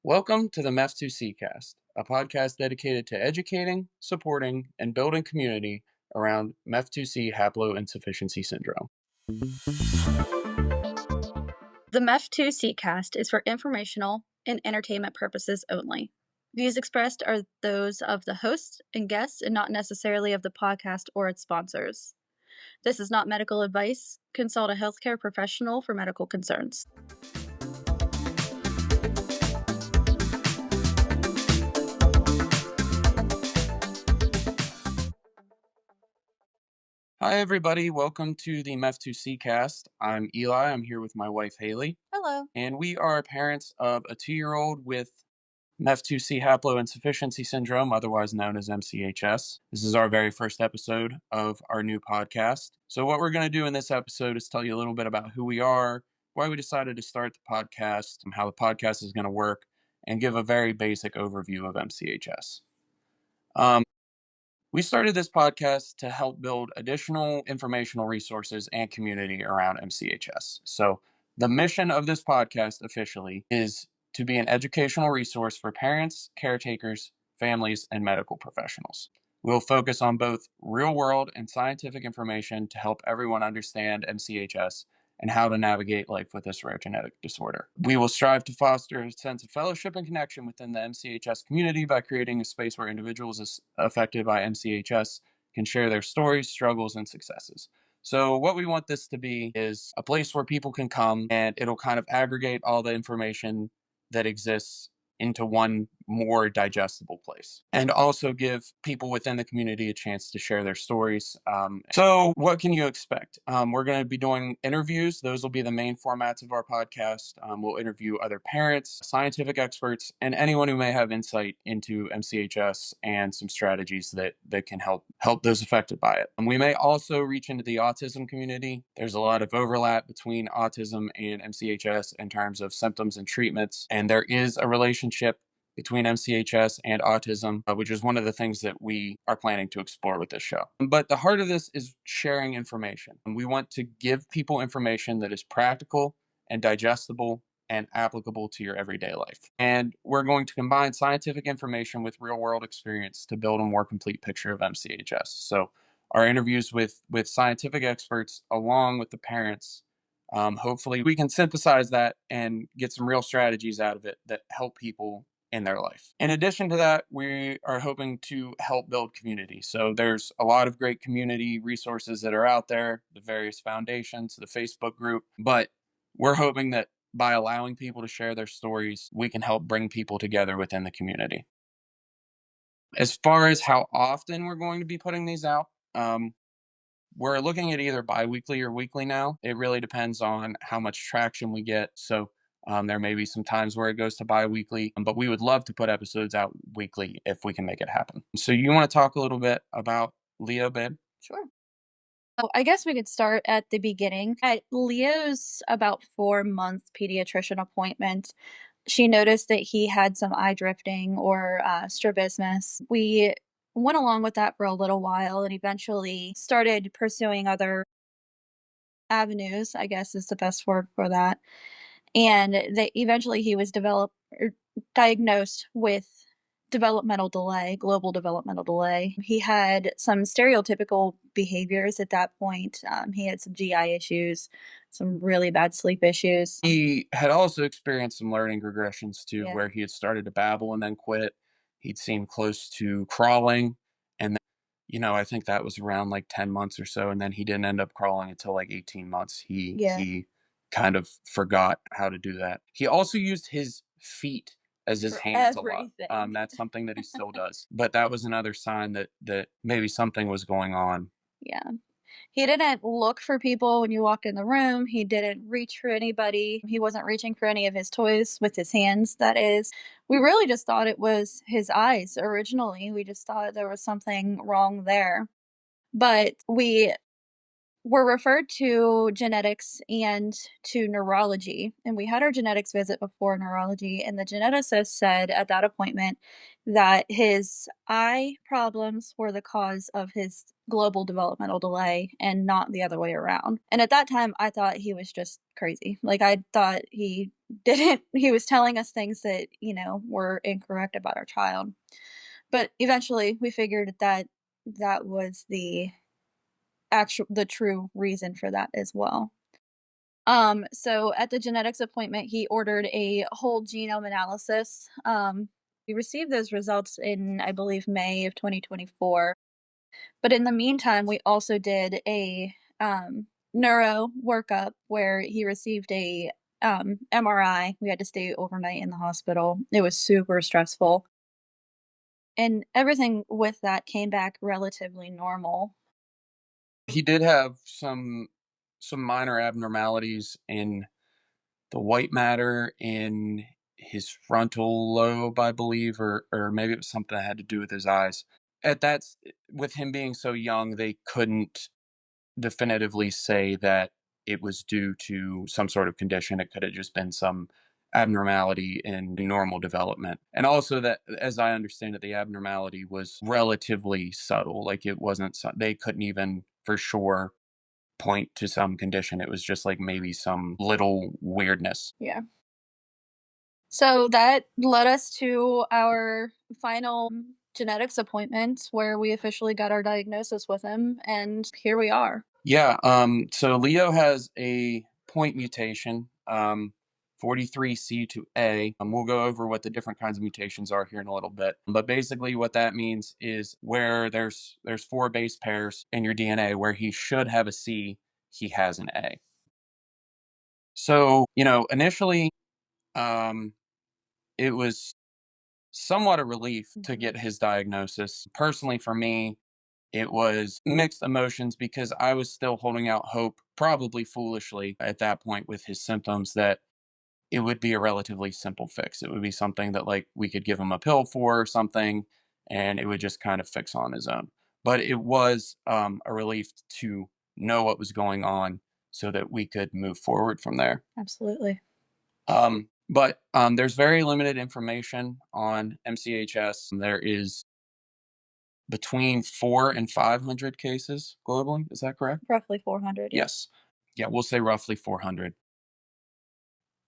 Welcome to the MEF2C Cast, a podcast dedicated to educating, supporting, and building community around MEF2C Haploinsufficiency Syndrome. The MEF2C cast is for informational and entertainment purposes only. Views expressed are those of the hosts and guests and not necessarily of the podcast or its sponsors. This is not medical advice. Consult a healthcare professional for medical concerns. Hi, everybody. Welcome to the MEF2C Cast. I'm Eli. I'm here with my wife, Haley. Hello. And we are parents of a 2-year-old with MEF2C Haploinsufficiency Syndrome, otherwise known as MCHS. This is our very first episode of our new podcast. So what we're going to do in this episode is tell you a little bit about who we are, why we decided to start the podcast, and how the podcast is going to work, and give a very basic overview of MCHS. We started this podcast to help build additional informational resources and community around MCHS. So the mission of this podcast officially is to be an educational resource for parents, caretakers, families, and medical professionals. We'll focus on both real-world and scientific information to help everyone understand MCHS and how to navigate life with this rare genetic disorder. We will strive to foster a sense of fellowship and connection within the MCHS community by creating a space where individuals affected by MCHS can share their stories, struggles, and successes. So what we want this to be is a place where people can come and it'll kind of aggregate all the information that exists into one more digestible place, and also give people within the community a chance to share their stories. So what can you expect? We're going to be doing interviews. Those will be the main formats of our podcast. We'll interview other parents, scientific experts, and anyone who may have insight into MCHS and some strategies that can help those affected by it. We may also reach into the autism community. There's a lot of overlap between autism and MCHS in terms of symptoms and treatments, and there is a relationship between MCHS and autism, which is one of the things that we are planning to explore with this show. But the heart of this is sharing information. We want to give people information that is practical and digestible and applicable to your everyday life. And we're going to combine scientific information with real-world experience to build a more complete picture of MCHS. So our interviews with scientific experts along with the parents, hopefully we can synthesize that and get some real strategies out of it that help people in their life. In addition to that, we are hoping to help build community. So there's a lot of great community resources that are out there, the various foundations, the Facebook group, but we're hoping that by allowing people to share their stories, we can help bring people together within the community. As far as how often we're going to be putting these out, we're looking at either bi-weekly or weekly now. It really depends on how much traction we get. So there may be some times where it goes to bi-weekly, but we would love to put episodes out weekly if we can make it happen. So you want to talk a little bit about Leo, babe? Sure. Oh, I guess we could start at the beginning. At Leo's about 4-month pediatrician appointment, she noticed that he had some eye drifting or strabismus. We went along with that for a little while and eventually started pursuing other avenues, I guess is the best word for that. And that eventually he was diagnosed with developmental delay, global developmental delay. He had some stereotypical behaviors at that point. He had some GI issues, some really bad sleep issues. He had also experienced some learning regressions too, Yeah. where he had started to babble and then quit. He'd seemed close to crawling, and then, I think that was around like 10 months or so, and then he didn't end up crawling until like 18 months. Yeah. He kind of forgot how to do that. He also used his feet as his For hands a lot. everything. That's something that he still does. But that was another sign that maybe something was going on. Yeah. He didn't look for people when you walked in the room. He didn't reach for anybody. He wasn't reaching for any of his toys with his hands, that is. We really just thought it was his eyes originally. We just thought there was something wrong there. But we were referred to genetics and to neurology. And we had our genetics visit before neurology, and the geneticist said at that appointment that his eye problems were the cause of his global developmental delay and not the other way around. And at that time, I thought he was just crazy. Like, I thought he was telling us things that, were incorrect about our child. But eventually, we figured that that was the true reason for that as well. So at the genetics appointment, he ordered a whole genome analysis. We received those results in, I believe, May of 2024. But in the meantime, we also did a neuro workup where he received a MRI. We had to stay overnight in the hospital. It was super stressful. And everything with that came back relatively normal. He did have some minor abnormalities in the white matter in his frontal lobe, I believe, or maybe it was something that had to do with his eyes. At that's With him being so young, they couldn't definitively say that it was due to some sort of condition. It could have just been some abnormality in normal development. And also that, as I understand it, the abnormality was relatively subtle. Like it wasn't, they couldn't even for sure point to some condition. It was just like maybe some little weirdness. Yeah. So that led us to our final genetics appointment where we officially got our diagnosis with him, and here we are. Yeah. So Leo has a point mutation, 43C to A. We'll go over what the different kinds of mutations are here in a little bit. But basically, what that means is where there's four base pairs in your DNA, where he should have a C, he has an A. So initially, um, it was somewhat a relief to Mhm. get his diagnosis. Personally, for me, it was mixed emotions because I was still holding out hope, probably foolishly at that point with his symptoms, that it would be a relatively simple fix. It would be something that like we could give him a pill for or something, and it would just kind of fix on his own. But it was a relief to know what was going on so that we could move forward from there. Absolutely. But there's very limited information on MCHS. There is between 4 and 500 cases globally. Is that correct? Roughly 400, yeah. Yes. Yeah, we'll say roughly 400.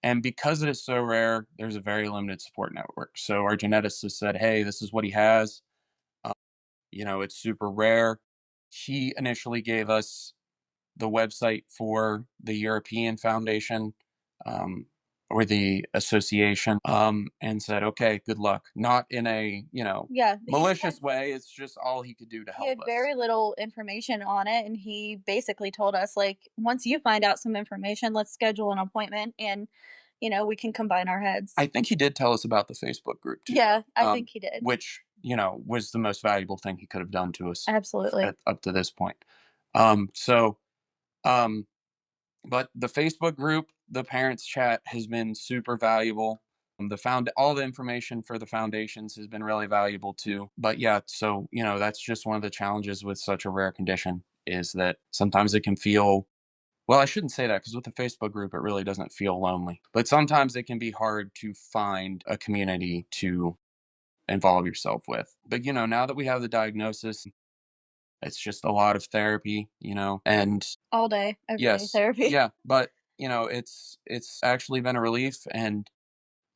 And because it is so rare, there's a very limited support network. So our geneticist said, "Hey, this is what he has. Um, it's super rare." He initially gave us the website for the European Foundation, um, or the association, and said, "Okay, good luck." Not in a Yeah, malicious way. It's just all he could do to he help had us. very little information on it, and he basically told us, like, "Once you find out some information, let's schedule an appointment and, we can combine our heads." I think he did tell us about the Facebook group too, Yeah, I think he did. which was the most valuable thing he could have done to us Absolutely. up to this point. Um, so, um, but the Facebook group, the parents chat has been super valuable. The found all the information for the foundations has been really valuable too. But yeah, so that's just one of the challenges with such a rare condition is that sometimes it can feel, well, I shouldn't say that because with the Facebook group, it really doesn't feel lonely. But sometimes it can be hard to find a community to involve yourself with. But now that we have the diagnosis, it's just a lot of therapy, and All day, every day yes, therapy. yeah, but it's actually been a relief. And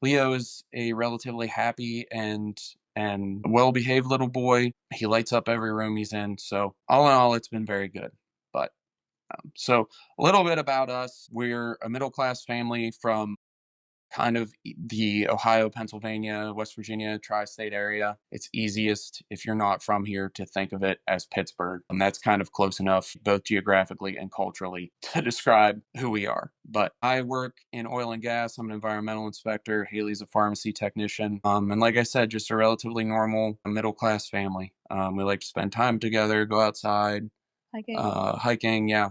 Leo is a relatively happy and well-behaved little boy. He lights up every room he's in. So all in all, it's been very good. But so a little bit about us. We're a middle class family from kind of the Ohio, Pennsylvania, West Virginia tri-state area. It's easiest if you're not from here to think of it as Pittsburgh. And that's kind of close enough, both geographically and culturally, to describe who we are. But I work in oil and gas. I'm an environmental inspector. Haley's a pharmacy technician. And like I said, just a relatively normal middle class family. We like to spend time together, go outside, Hiking. hiking. Yeah.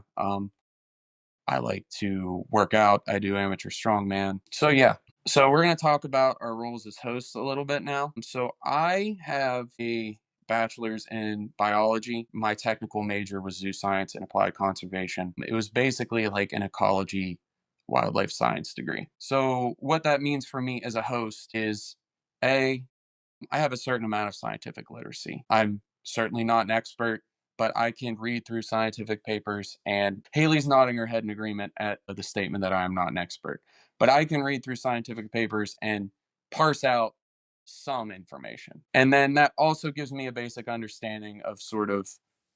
I like to work out. I do amateur strongman. So yeah. So we're going to talk about our roles as hosts a little bit now. So I have a bachelor's in biology. My technical major was zoo science and applied conservation. It was basically like an ecology wildlife science degree. So what that means for me as a host is A, I have a certain amount of scientific literacy. I'm certainly not an expert, but I can read through scientific papers, and Haley's nodding her head in agreement at the statement that I am not an expert. But I can read through scientific papers and parse out some information. And then that also gives me a basic understanding of sort of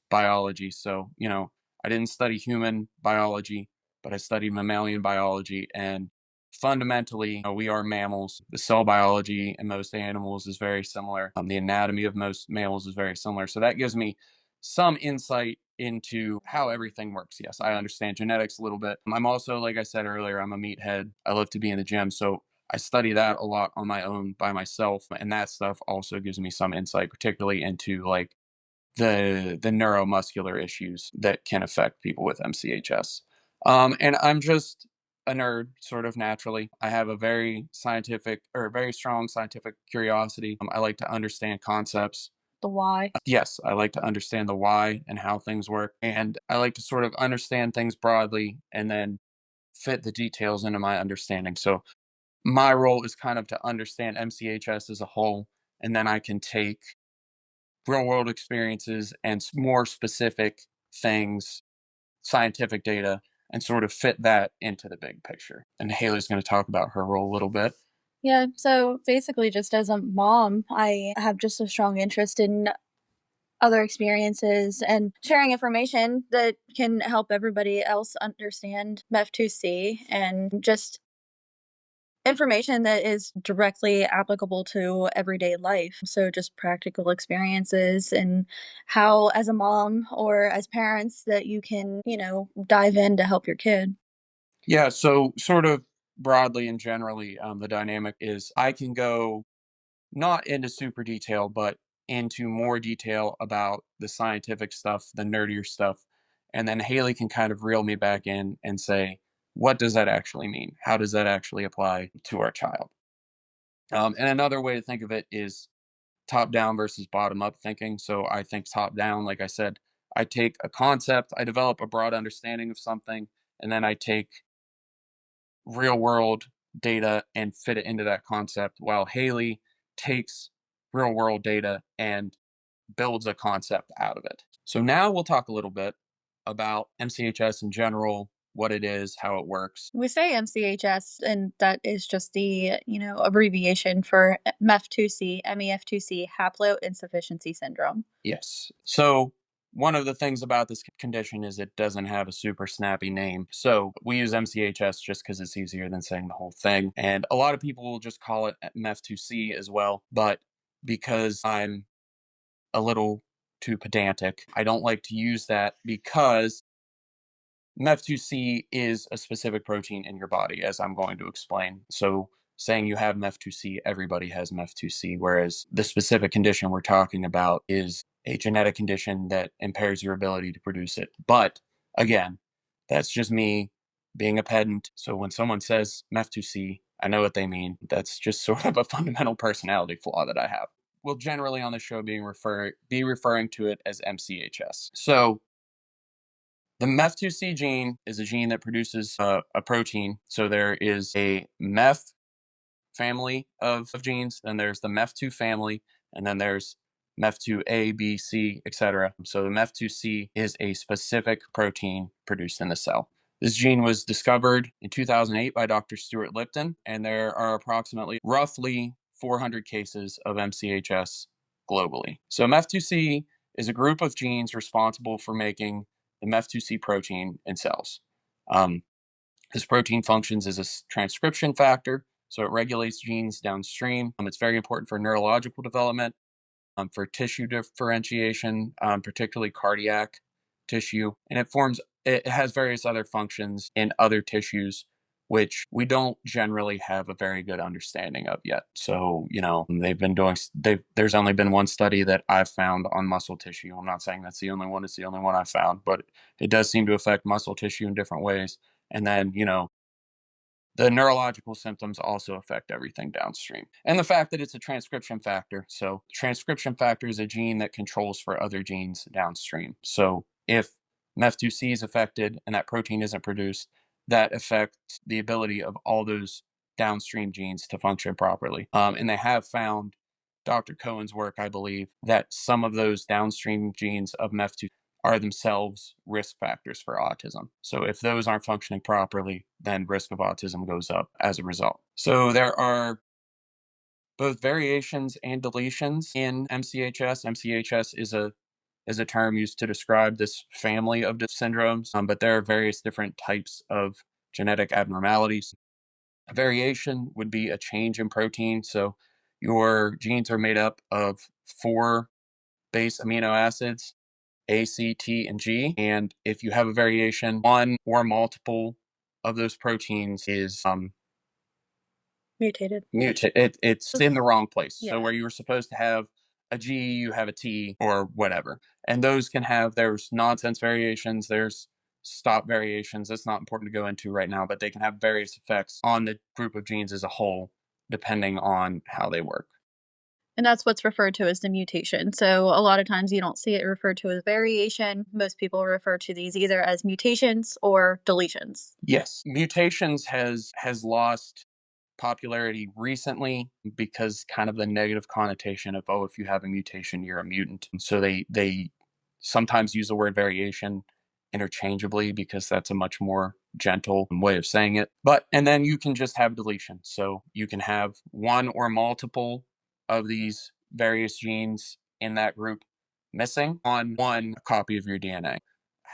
biology. So, I didn't study human biology, but I studied mammalian biology, and fundamentally, we are mammals. The cell biology in most animals is very similar. The anatomy of most mammals is very similar. So that gives me some insight into how everything works. Yes, I understand genetics a little bit. I'm also, like I said earlier, I'm a meathead. I love to be in the gym. So I study that a lot on my own by myself. And that stuff also gives me some insight, particularly into like the neuromuscular issues that can affect people with MCHS. And I'm just a nerd, sort of naturally. I have a very scientific or very strong scientific curiosity. I like to understand concepts. The why. Yes, I like to understand the why and how things work. And I like to sort of understand things broadly and then fit the details into my understanding. So my role is kind of to understand MCHS as a whole, and then I can take real world experiences and more specific things, scientific data, and sort of fit that into the big picture. And Haley's going to talk about her role a little bit. Yeah, so basically, just as a mom, I have just a strong interest in other experiences and sharing information that can help everybody else understand MEF2C and just information that is directly applicable to everyday life. So, just practical experiences and how, as a mom or as parents, that you can, dive in to help your kid. Yeah, so sort of broadly and generally, the dynamic is I can go not into super detail, but into more detail about the scientific stuff, the nerdier stuff. And then Haley can kind of reel me back in and say, what does that actually mean? How does that actually apply to our child? And another way to think of it is top down versus bottom up thinking. So I think top down, like I said, I take a concept, I develop a broad understanding of something, and then I take real world data and fit it into that concept, while Haley takes real world data and builds a concept out of it. So now we'll talk a little bit about MCHS in general, what it is, how it works. We say MCHS, and that is just the abbreviation for MEF2C, MEF2C Haploinsufficiency Syndrome. Yes. So one of the things about this condition is it doesn't have a super snappy name. So we use MCHS just because it's easier than saying the whole thing. And a lot of people will just call it MEF2C as well. But because I'm a little too pedantic, I don't like to use that because MEF2C is a specific protein in your body, as I'm going to explain. So, saying you have MEF2C, everybody has MEF2C, whereas the specific condition we're talking about is a genetic condition that impairs your ability to produce it. But again, that's just me being a pedant. So, when someone says MEF2C, I know what they mean. That's just sort of a fundamental personality flaw that I have. We'll generally on the show be referring to it as MCHS. So, the MEF2C gene is a gene that produces a protein. So there is a MEF family of genes, then there's the MEF2 family, and then there's MEF2A, B, C, etc. So the MEF2C is a specific protein produced in the cell. This gene was discovered in 2008 by Dr. Stuart Lipton, and there are approximately roughly 400 cases of MCHS globally. So MEF2C is a group of genes responsible for making the MEF2C protein in cells. Um, this protein functions as a transcription factor, so it regulates genes downstream. It's very important for neurological development, for tissue differentiation, particularly cardiac tissue, and it has various other functions in other tissues which we don't generally have a very good understanding of yet. So, there's only been one study that I've found on muscle tissue. I'm not saying that's the only one, it's the only one I found, but it does seem to affect muscle tissue in different ways. And then, the neurological symptoms also affect everything downstream. And the fact that it's a transcription factor. So, transcription factor is a gene that controls for other genes downstream. So, if MEF2C is affected and that protein isn't produced, that affects the ability of all those downstream genes to function properly. And they have found, Dr. Cohen's work, I believe, that some of those downstream genes of MEF2 are themselves risk factors for autism. So if those aren't functioning properly, then risk of autism goes up as a result. So there are both variations and deletions in MCHS. MCHS is a term used to describe this family of syndromes, but there are various different types of genetic abnormalities. A variation would be a change in protein. So your genes are made up of four base amino acids, A, C, T, and G. And if you have a variation, one or multiple of those proteins is Mutated. it's in the wrong place. So Yeah. where you were supposed to have a G, you have a T or whatever. And those can have, there's nonsense variations, there's stop variations. That's not important to go into right now, but they can have various effects on the group of genes as a whole, depending on how they work. And that's what's referred to as the mutation. So a lot of times you don't see it referred to as variation. Most people refer to these either as mutations or deletions. Yes, mutations has lost popularity recently because kind of the negative connotation of, oh, if you have a mutation you're a mutant. So they sometimes use the word variation interchangeably because that's a much more gentle way of saying it. But and then you can just have deletion. So you can have one or multiple of these various genes in that group missing on one copy of your DNA.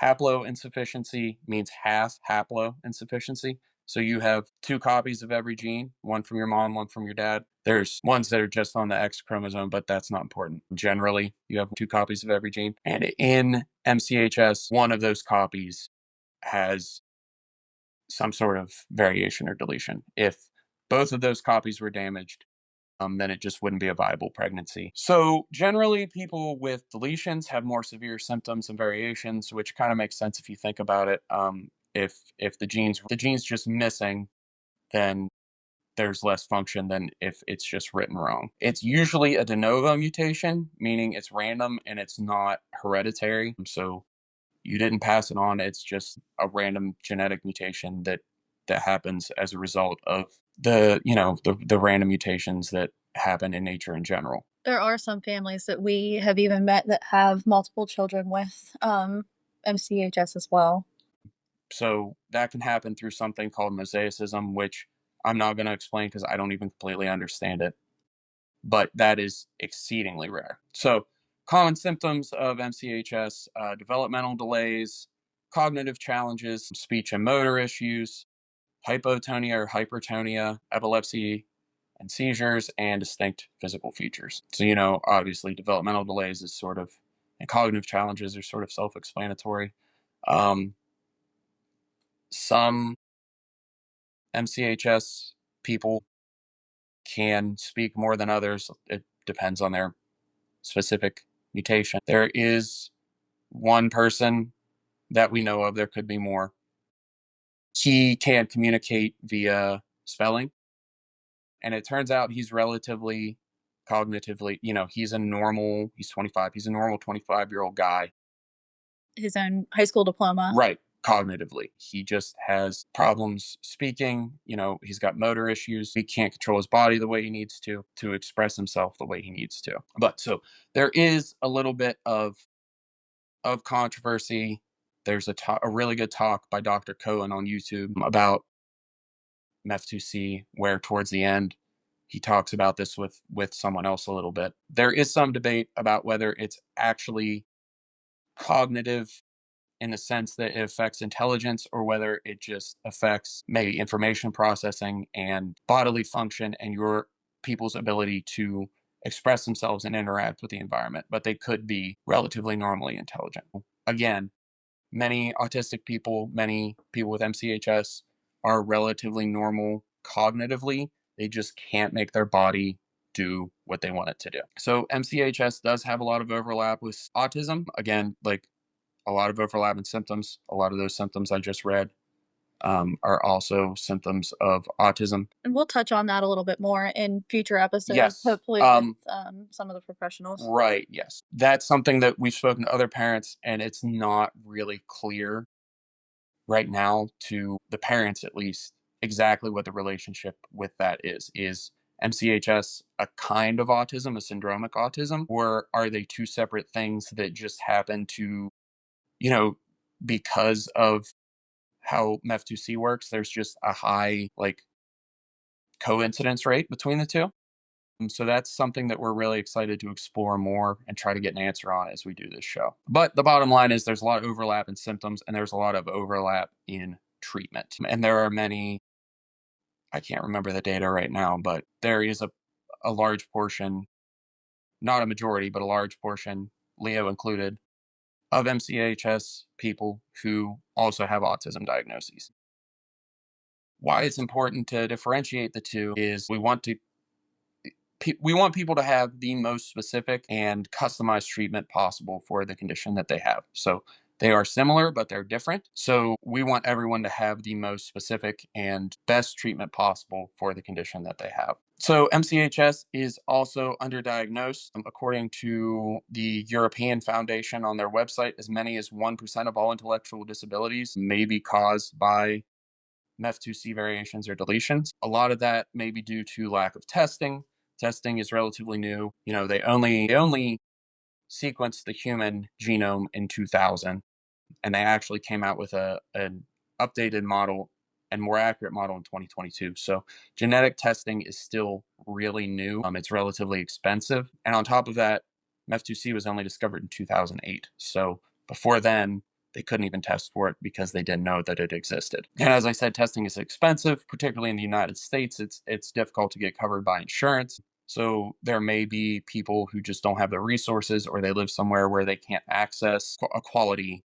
Haploinsufficiency means half haploinsufficiency. So you have two copies of every gene, one from your mom, one from your dad. There's ones that are just on the X chromosome, but that's not important. Generally, you have two copies of every gene. And in MCHS, one of those copies has some sort of variation or deletion. If both of those copies were damaged, then it just wouldn't be a viable pregnancy. So generally, people with deletions have more severe symptoms and variations, which kind of makes sense if you think about it. If the gene's just missing, then there's less function than if it's just written wrong. It's usually a de novo mutation, meaning it's random and it's not hereditary. So you didn't pass it on. It's just a random genetic mutation that happens as a result of the random mutations that happen in nature in general. There are some families that we have even met that have multiple children with MCHS as well. So that can happen through something called mosaicism, which I'm not going to explain because I don't even completely understand it, but that is exceedingly rare. So common symptoms of MCHS: developmental delays, cognitive challenges, speech and motor issues, hypotonia or hypertonia, epilepsy and seizures, and distinct physical features. So, obviously developmental delays is sort of, and cognitive challenges are sort of self-explanatory. Um, some MCHS people can speak more than others. It depends on their specific mutation. There is one person that we know of, there could be more. He can communicate via spelling. And it turns out he's relatively cognitively, he's 25, he's a normal 25-year-old guy. His own high school diploma. Right. Cognitively. He just has problems speaking, he's got motor issues. He can't control his body the way he needs to express himself the way he needs to. But so there is a little bit of controversy. There's a really good talk by Dr. Cohen on YouTube about MEF2C, where towards the end he talks about this with someone else a little bit. There is some debate about whether it's actually cognitive in the sense that it affects intelligence or whether it just affects maybe information processing and bodily function and your people's ability to express themselves and interact with the environment, but they could be relatively normally intelligent. Again, many autistic people, many people with MCHS are relatively normal cognitively. They just can't make their body do what they want it to do. So MCHS does have a lot of overlap with autism. Again, like a lot of overlap in symptoms. A lot of those symptoms I just read are also symptoms of autism. And we'll touch on that a little bit more in future episodes, Yes. hopefully with some of the professionals. Right. Yes. That's something that we've spoken to other parents, and it's not really clear right now to the parents, at least, exactly what the relationship with that is. Is MCHS a kind of autism, a syndromic autism, or are they two separate things that just happen to, you know, because of how MEF2C works, there's just a high like coincidence rate between the two. So that's something that we're really excited to explore more and try to get an answer on as we do this show. But the bottom line is there's a lot of overlap in symptoms and there's a lot of overlap in treatment. And there are many, I can't remember the data right now, but there is a large portion, not a majority, but a large portion, Leo included, of MCHS people who also have autism diagnoses. Why it's important to differentiate the two is we want people to have the most specific and customized treatment possible for the condition that they have. So they are similar, but they're different. So we want everyone to have the most specific and best treatment possible for the condition that they have. So MCHS is also underdiagnosed. According to the European Foundation on their website, as many as 1% of all intellectual disabilities may be caused by MEF2C variations or deletions. A lot of that may be due to lack of testing. Testing is relatively new. They only sequenced the human genome in 2000, and they actually came out with an updated model and more accurate model in 2022. So genetic testing is still really new. It's relatively expensive, and on top of that, MEF2C was only discovered in 2008. So before then, they couldn't even test for it because they didn't know that it existed. And as I said, testing is expensive, particularly in the United States. It's difficult to get covered by insurance. So there may be people who just don't have the resources, or they live somewhere where they can't access a quality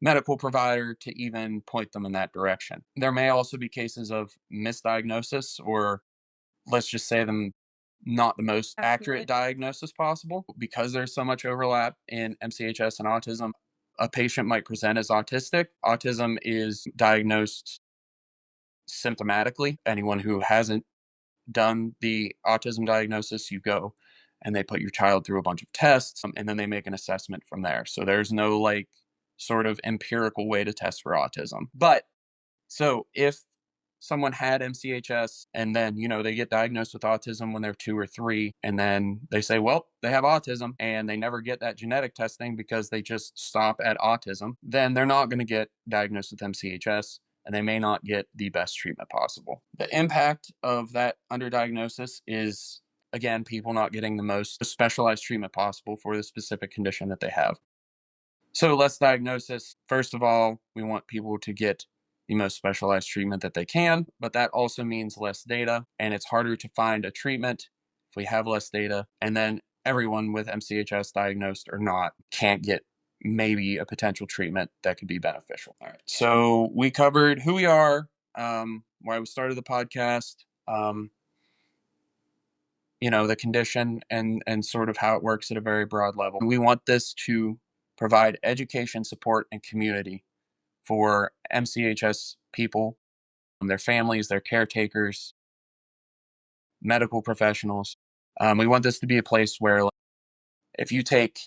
medical provider to even point them in that direction. There may also be cases of misdiagnosis, or let's just say them not the most accurate diagnosis possible because there's so much overlap in MCHS and autism. A patient might present as autistic. Autism is diagnosed symptomatically. Anyone who hasn't done the autism diagnosis, you go and they put your child through a bunch of tests, and then they make an assessment from there. So there's no like sort of empirical way to test for autism. But so if someone had MCHS and then, they get diagnosed with autism when they're 2 or 3, and then they say, well, they have autism, and they never get that genetic testing because they just stop at autism, then they're not going to get diagnosed with MCHS, and they may not get the best treatment possible. The impact of that underdiagnosis is, again, people not getting the most specialized treatment possible for the specific condition that they have. So less diagnosis. First of all, we want people to get the most specialized treatment that they can, but that also means less data, and it's harder to find a treatment if we have less data. And then everyone with MCHS, diagnosed or not, can't get maybe a potential treatment that could be beneficial. All right. So we covered who we are, why we started the podcast, the condition, and sort of how it works at a very broad level. We want this to provide education, support, and community for MCHS people, their families, their caretakers, medical professionals. We want this to be a place where, like, if you take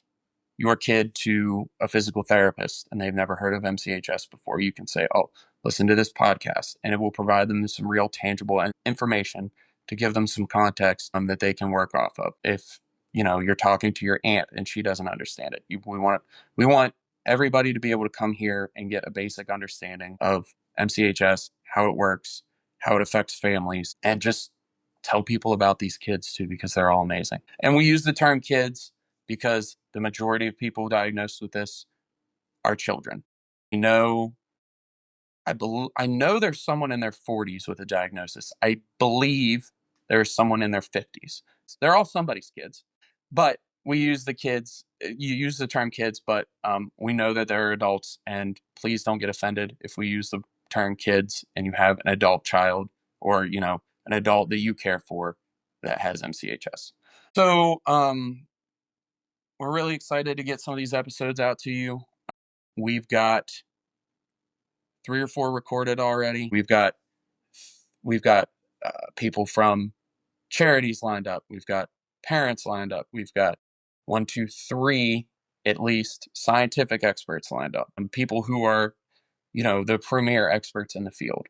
your kid to a physical therapist and they've never heard of MCHS before, you can say, oh, listen to this podcast, and it will provide them some real tangible information to give them some context that they can work off of. If you're talking to your aunt and she doesn't understand it, we want everybody to be able to come here and get a basic understanding of MCHS, how it works, how it affects families, and just tell people about these kids too, because they're all amazing. And we use the term kids because the majority of people diagnosed with this are children. I know, I know there's someone in their 40s with a diagnosis. I believe there's someone in their 50s. They're all somebody's kids, but we use the kids. You use the term kids, but we know that they're adults. And please don't get offended if we use the term kids and you have an adult child, or an adult that you care for that has MCHS. So we're really excited to get some of these episodes out to you. We've got 3 or 4 recorded already. We've got people from charities lined up. We've got parents lined up. We've got 1, 2, 3 at least scientific experts lined up, and people who are, the premier experts in the field.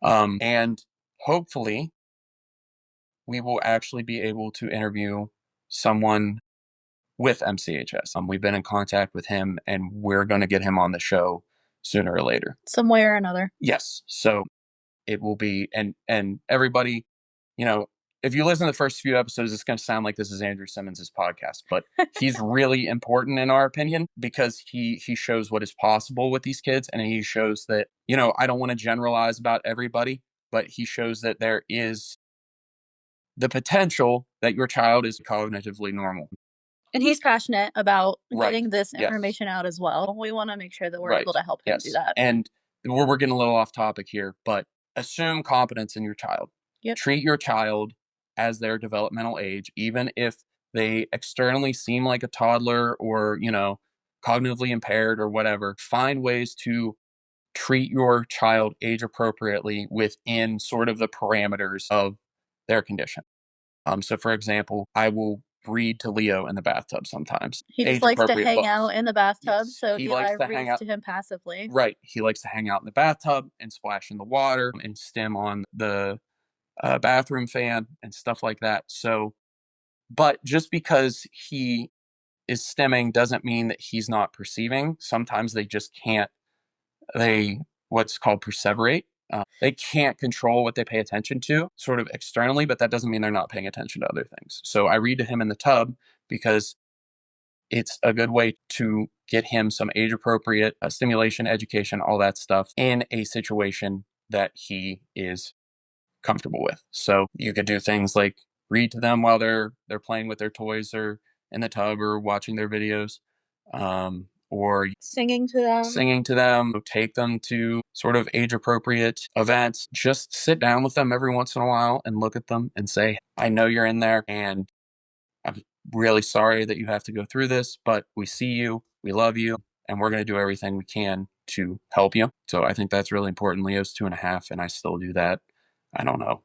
And hopefully, we will actually be able to interview someone with MCHS. We've been in contact with him, and we're going to get him on the show sooner or later. Some way or another. Yes. So it will be, and everybody, you know, if you listen to the first few episodes, it's going to sound like this is Andrew Simmons's podcast, but he's really important in our opinion because he shows what is possible with these kids, and he shows that, I don't want to generalize about everybody, but he shows that there is the potential that your child is cognitively normal. And he's passionate about Right. getting this Yes. information out as well. We want to make sure that we're Right. able to help him do Yes. that. And we're getting a little off topic here, but assume competence in your child. Yep. Treat your child as their developmental age, even if they externally seem like a toddler or, cognitively impaired or whatever. Find ways to treat your child age appropriately within sort of the parameters of their condition. So for example, I will read to Leo in the bathtub sometimes. He just Age likes to appropriate hang books. out in the bathtub, Yes. so He Eli likes to hang reads out. to him passively. Right. He likes to hang out in the bathtub and splash in the water and stim on the bathroom fan and stuff like that. So, but just because he is stimming doesn't mean that he's not perceiving. Sometimes they just can't, what's called perseverate. They can't control what they pay attention to sort of externally, but that doesn't mean they're not paying attention to other things. So I read to him in the tub because it's a good way to get him some age appropriate stimulation, education, all that stuff in a situation that he is comfortable with. So you could do things like read to them while they're playing with their toys or in the tub or watching their videos, or Singing to them. take them to sort of age appropriate events. Just sit down with them every once in a while and look at them and say, I know you're in there and I'm really sorry that you have to go through this, but we see you, we love you, and we're going to do everything we can to help you. So I think that's really important. Leo's 2.5, and I still do that, I don't know,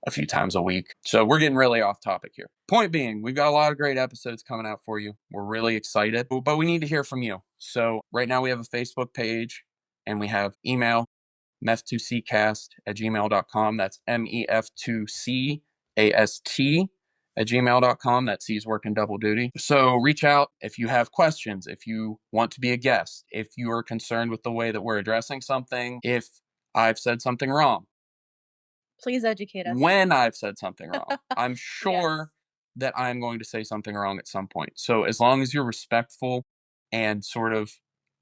a few times a week. So we're getting really off topic here. Point being, we've got a lot of great episodes coming out for you. We're really excited, but we need to hear from you. So right now we have a Facebook page and we have email, MEF2Ccast@gmail.com. That's MEF2CAST@gmail.com. That C's working double duty. So reach out if you have questions, if you want to be a guest, if you are concerned with the way that we're addressing something, if I've said something wrong. Please educate us. When I've said something wrong. I'm sure that I'm going to say something wrong at some point. So as long as you're respectful and sort of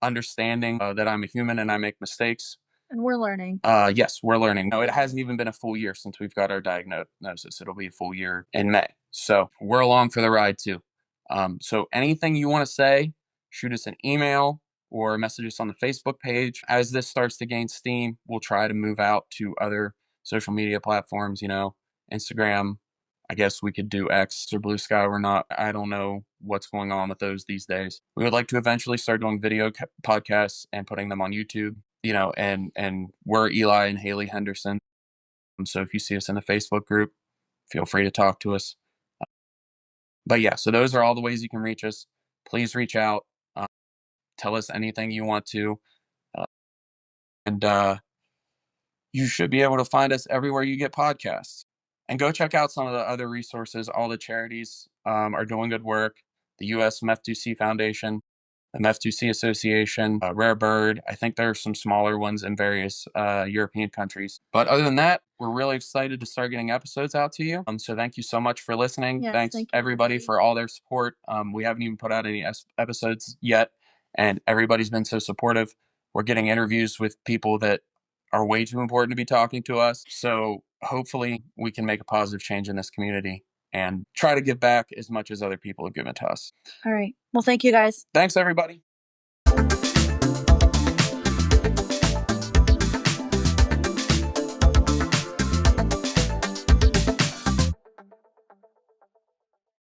understanding that I'm a human and I make mistakes. And we're learning. Yes, we're learning. No, it hasn't even been a full year since we've got our diagnosis. It'll be a full year in May. So we're along for the ride too. So anything you want to say, shoot us an email or message us on the Facebook page. As this starts to gain steam, we'll try to move out to other social media platforms, Instagram. I guess we could do X or Blue Sky. We're not, I don't know what's going on with those these days. We would like to eventually start doing video podcasts and putting them on YouTube, and we're Eli and Haley Henderson. So if you see us in the Facebook group, feel free to talk to us. But yeah, so those are all the ways you can reach us. Please reach out. Tell us anything you want to. And you should be able to find us everywhere you get podcasts. And go check out some of the other resources. All the charities are doing good work. The U.S. MEF2C Foundation, the MEF2C Association, Rare Bird. I think there are some smaller ones in various European countries. But other than that, we're really excited to start getting episodes out to you. So thank you so much for listening. Yes, Thanks thank you, everybody for all their support. We haven't even put out any episodes yet, and everybody's been so supportive. We're getting interviews with people that are way too important to be talking to us. So hopefully we can make a positive change in this community and try to give back as much as other people have given to us. All right. Well, thank you guys. Thanks, everybody.